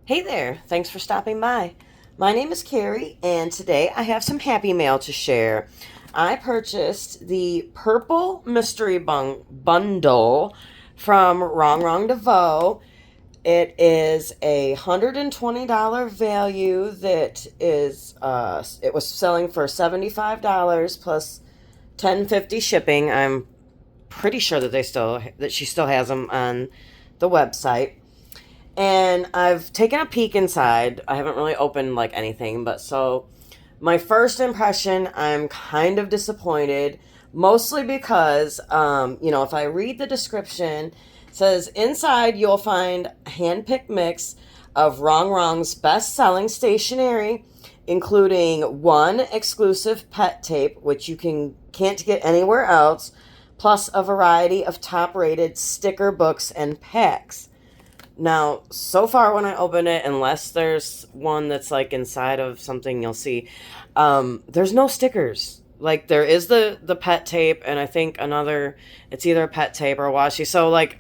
Hey there, thanks for stopping by. My name is Carrie, and today I have some happy mail to share. I purchased the Purple Mystery Bundle from Rongrong DeVoe. It is a $120 value that it was selling for $75 plus 10.50 shipping. I'm pretty sure that she still has them on the website. And I've taken a peek inside. I haven't really opened like anything, but so my first impression, I'm kind of disappointed, mostly because, if I read the description, it says inside you'll find a handpicked mix of Rongrong's best-selling stationery, including one exclusive pet tape, which can't get anywhere else, plus a variety of top-rated sticker books and packs. Now, so far when I open it, unless there's one that's like inside of something you'll see, there's no stickers. Like there is the pet tape, and I think it's either a pet tape or a washi. So like,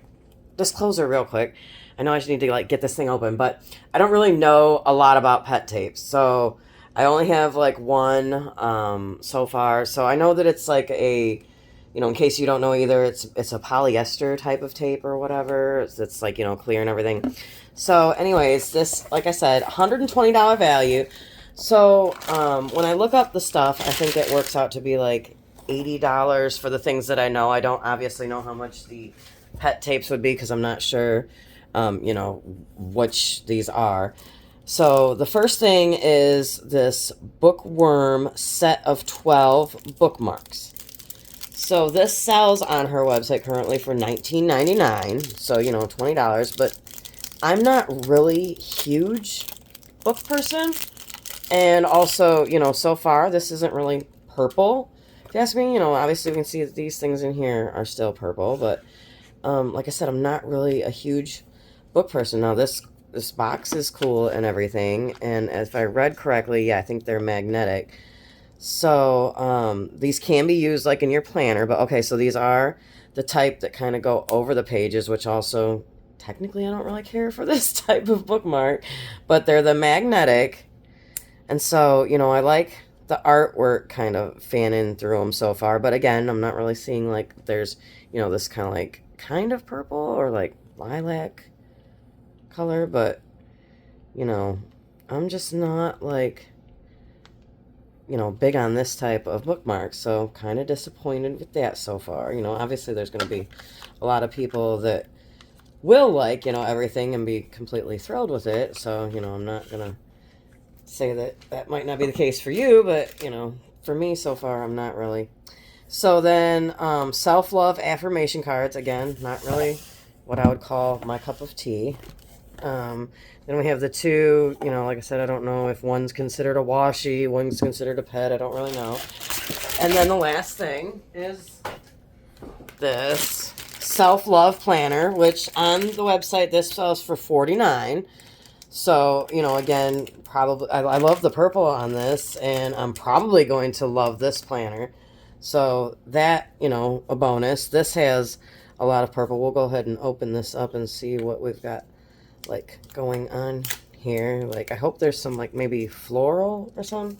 disclosure real quick. I know I should need to like get this thing open, but I don't really know a lot about pet tapes. So I only have like one so far. So I know that it's like in case you don't know either, it's a polyester type of tape or whatever. It's like, clear and everything. So anyways, this, like I said, $120 value. So when I look up the stuff, I think it works out to be like $80 for the things that I know. I don't obviously know how much the pet tapes would be because I'm not sure, which these are. So the first thing is this bookworm set of 12 bookmarks. So this sells on her website currently for $19.99. So, $20. But I'm not really huge book person. And also, so far this isn't really purple. If you ask me, obviously we can see that these things in here are still purple. But like I said, I'm not really a huge book person. Now this box is cool and everything. And if I read correctly, yeah, I think they're magnetic. So these can be used like in your planner, but okay, so these are the type that kind of go over the pages, which also technically I don't really care for this type of bookmark, but they're the magnetic. And so, I like the artwork kind of fanning through them so far, but again, I'm not really seeing like there's, this kind of purple or like lilac color, but you know, I'm just not like big on this type of bookmark, so kind of disappointed with that so far. Obviously there's going to be a lot of people that will like, everything and be completely thrilled with it, so, I'm not going to say that might not be the case for you, but, for me so far, I'm not really. So then, self-love affirmation cards, again, not really what I would call my cup of tea. Then we have the two, like I said, I don't know if one's considered a washi, one's considered a pet, I don't really know. And then the last thing is this self-love planner, which on the website, this sells for $49. So, again, probably, I love the purple on this, and I'm probably going to love this planner. So that, a bonus. This has a lot of purple. We'll go ahead and open this up and see what we've got like going on here. Like I hope there's some like maybe floral or something.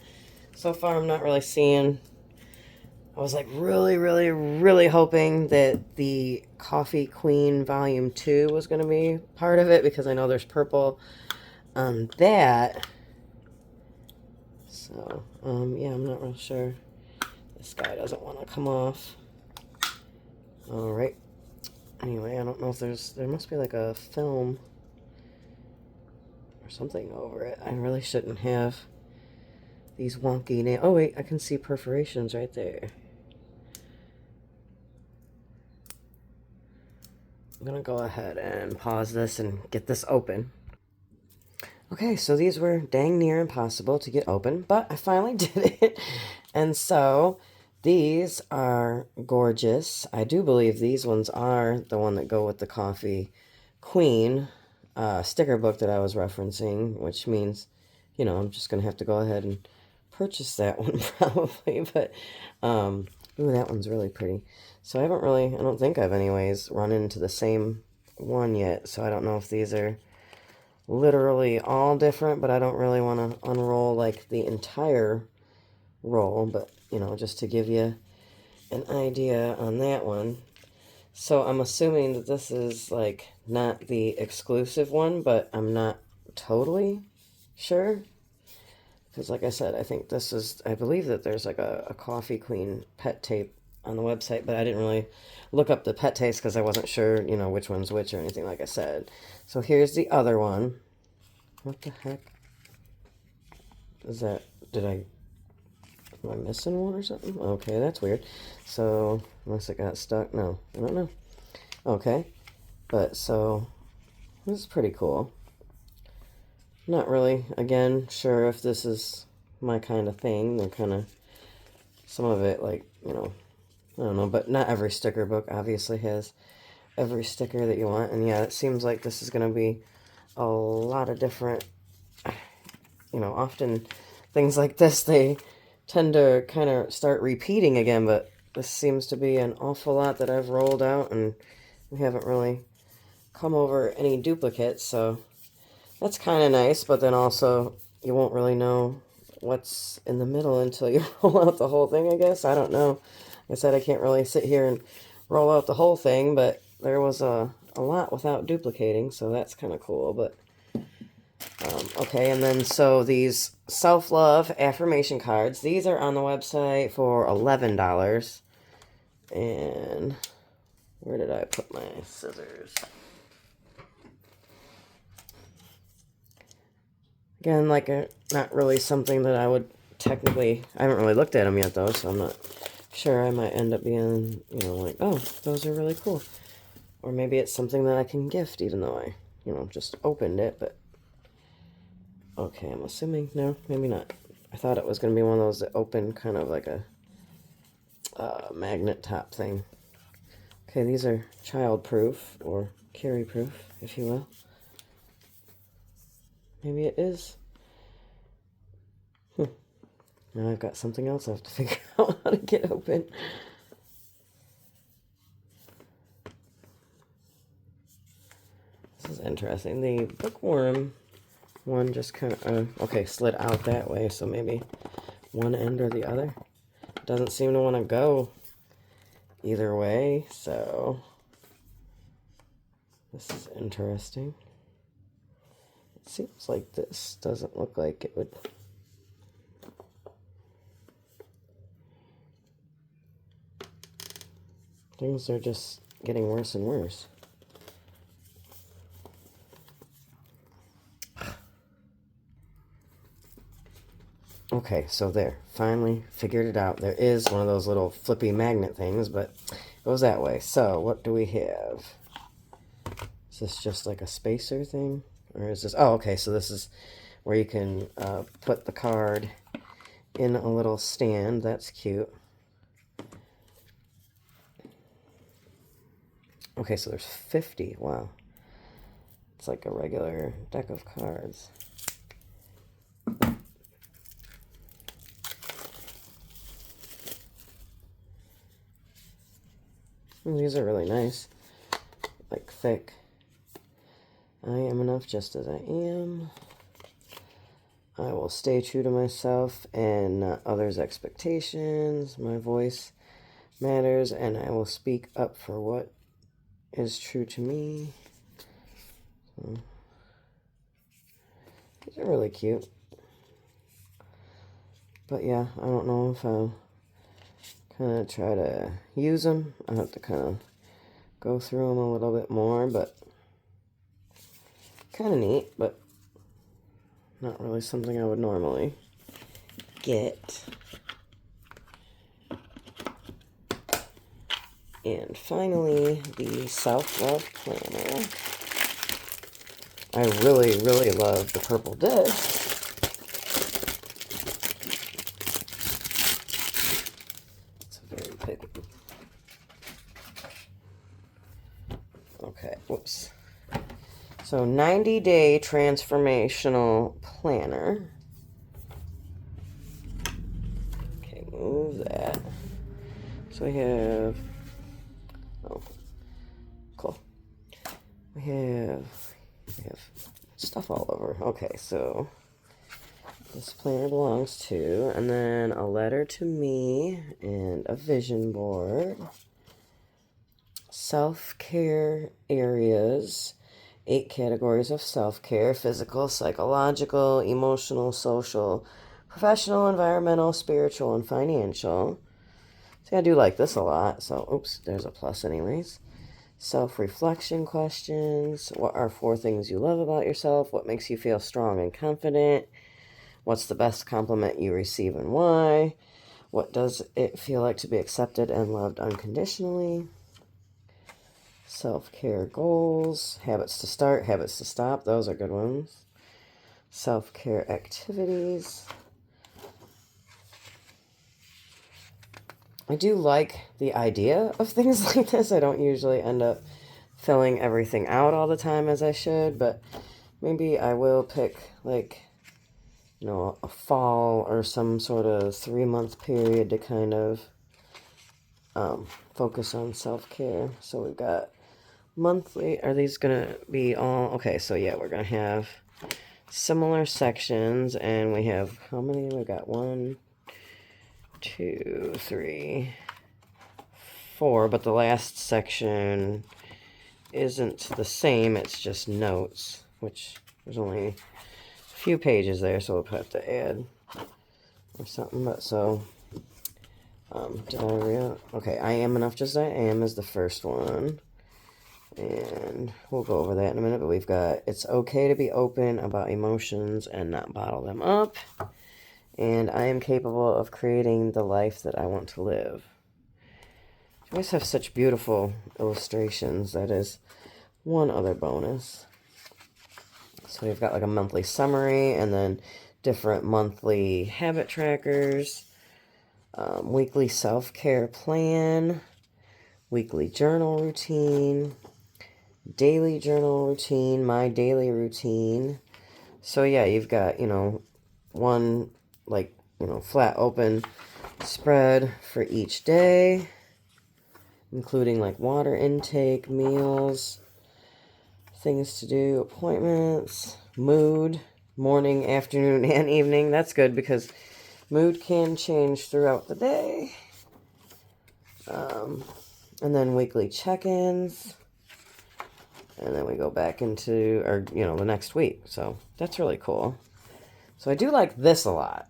So far I'm not really seeing. I was like really, really, really hoping that the Coffee Queen Volume 2 was going to be part of it because I know there's purple on that. So, yeah, I'm not real sure. This guy doesn't want to come off. Alright. Anyway, I don't know if there must be like a film or something over it. I really shouldn't have these wonky nails. Oh wait, I can see perforations right there. I'm gonna go ahead and pause this and get this open. Okay, so these were dang near impossible to get open, but I finally did it. And so these are gorgeous. I do believe these ones are the one that go with the Coffee Queen sticker book that I was referencing, which means, I'm just going to have to go ahead and purchase that one probably. But, ooh, that one's really pretty. So I don't think I've anyways run into the same one yet. So I don't know if these are literally all different, but I don't really want to unroll like the entire roll, but you know, just to give you an idea on that one. So I'm assuming that this is like not the exclusive one, but I'm not totally sure. Because like I said, I think this is, I believe that there's like a Coffee Queen pet tape on the website, but I didn't really look up the pet tapes because I wasn't sure, you know, which one's which or anything, like I said. So here's the other one. What the heck is that? Am I missing one or something? Okay, that's weird. So, unless it got stuck. No, I don't know. Okay, but so, this is pretty cool. Not really, again, sure if this is my kind of thing. They're kind of, some of it, like, you know, I don't know, but not every sticker book obviously has every sticker that you want. And yeah, it seems like this is going to be a lot of different, you know, often things like this, they tend to kind of start repeating again, but this seems to be an awful lot that I've rolled out, and we haven't really come over any duplicates, so that's kind of nice, but then also you won't really know what's in the middle until you roll out the whole thing, I guess. I don't know. Like I said, I can't really sit here and roll out the whole thing, but there was a lot without duplicating, so that's kind of cool. But okay, and then so these self-love affirmation cards, these are on the website for $11. And where did I put my scissors? Again, like not really something that I would technically, I haven't really looked at them yet though, so I'm not sure. I might end up being, you know, like, oh, those are really cool. Or maybe it's something that I can gift, even though I, you know, just opened it, but okay, I'm assuming, no, maybe not. I thought it was going to be one of those that open kind of like a magnet top thing. Okay, these are child-proof, or carry-proof, if you will. Maybe it is. Now I've got something else I have to figure out how to get open. This is interesting. The bookworm one just kind of, okay, slid out that way, so maybe one end or the other. Doesn't seem to want to go either way, so this is interesting. It seems like this doesn't look like it would. Things are just getting worse and worse. Okay, so there, finally figured it out. There is one of those little flippy magnet things, but it goes that way. So what do we have? Is this just like a spacer thing? Or is this, oh, okay, so this is where you can put the card in a little stand. That's cute. Okay, so there's 50. Wow. It's like a regular deck of cards. These are really nice. Like thick. I am enough just as I am. I will stay true to myself and not others' expectations. My voice matters, and I will speak up for what is true to me. So, these are really cute. But yeah, I don't know if I'll kind of try to use them. I have to kind of go through them a little bit more, but kind of neat, but not really something I would normally get. And finally, the Self-Love Planner. I really, really love the purple disc. It's very big. Okay, whoops. So 90-day transformational planner. Okay, move that. So we have, oh, cool. We have stuff all over. Okay, so this planner belongs to, and then a letter to me and a vision board. Self-care areas, 8 categories of self-care: physical, psychological, emotional, social, professional, environmental, spiritual, and financial. See, I do like this a lot, so oops, there's a plus anyways. Self-reflection questions. What are 4 things you love about yourself? What makes you feel strong and confident? What's the best compliment you receive and why? What does it feel like to be accepted and loved unconditionally? Self-care goals. Habits to start, habits to stop. Those are good ones. Self-care activities. I do like the idea of things like this. I don't usually end up filling everything out all the time as I should, but maybe I will pick, like, you know, a fall or some sort of 3-month period to kind of focus on self-care. So we've got monthly. Are these gonna be all okay? So yeah, we're gonna have similar sections, and we have how many? We got 1, 2, 3, 4, but the last section isn't the same. It's just notes, which there's only a few pages there, so we'll have to add or something. But so did I okay, I am enough just I am is the first one. And we'll go over that in a minute, but we've got, it's okay to be open about emotions and not bottle them up. And I am capable of creating the life that I want to live. You always have such beautiful illustrations. That is one other bonus. So we've got like a monthly summary and then different monthly habit trackers, weekly self-care plan, weekly journal routine, daily journal routine, my daily routine. So yeah, you've got, you know, one, like, you know, flat open spread for each day, including like water intake, meals, things to do, appointments, mood, morning, afternoon, and evening. That's good because mood can change throughout the day. And then weekly check-ins. And then we go back into, or, you know, the next week. So that's really cool. So I do like this a lot.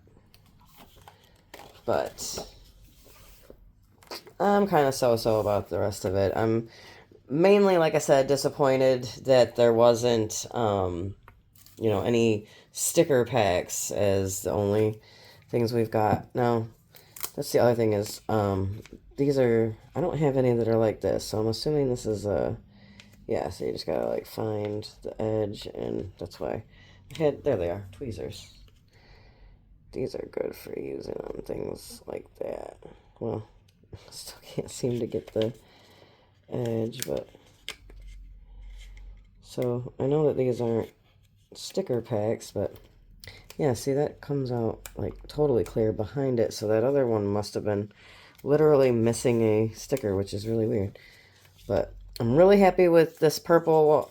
But I'm kind of so-so about the rest of it. I'm mainly, like I said, disappointed that there wasn't, you know, any sticker packs as the only things we've got. Now, that's the other thing is, these are, I don't have any that are like this. So I'm assuming this is a... Yeah, so you just gotta like find the edge, and that's why I had, there they are, tweezers. These are good for using on things like that. Well, still can't seem to get the edge, but so I know that these aren't sticker packs, but yeah, see, that comes out like totally clear behind it, so that other one must have been literally missing a sticker, which is really weird. But I'm really happy with this purple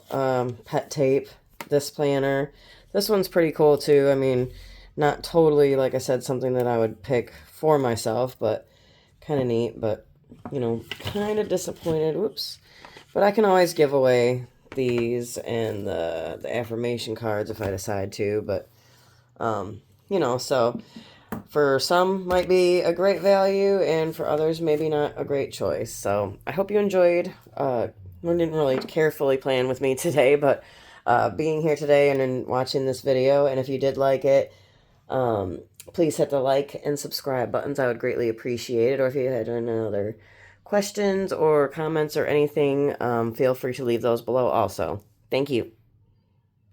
pet tape, this planner. This one's pretty cool too. I mean, not totally, like I said, something that I would pick for myself, but kind of neat. But, you know, kind of disappointed. Whoops. But I can always give away these and the affirmation cards if I decide to. But, you know, so for some might be a great value, and for others maybe not a great choice. So I hope you enjoyed. I didn't really carefully plan with me today, but being here today and then watching this video. And if you did like it, please hit the like and subscribe buttons. I would greatly appreciate it. Or if you had any other questions or comments or anything, feel free to leave those below also. Thank you.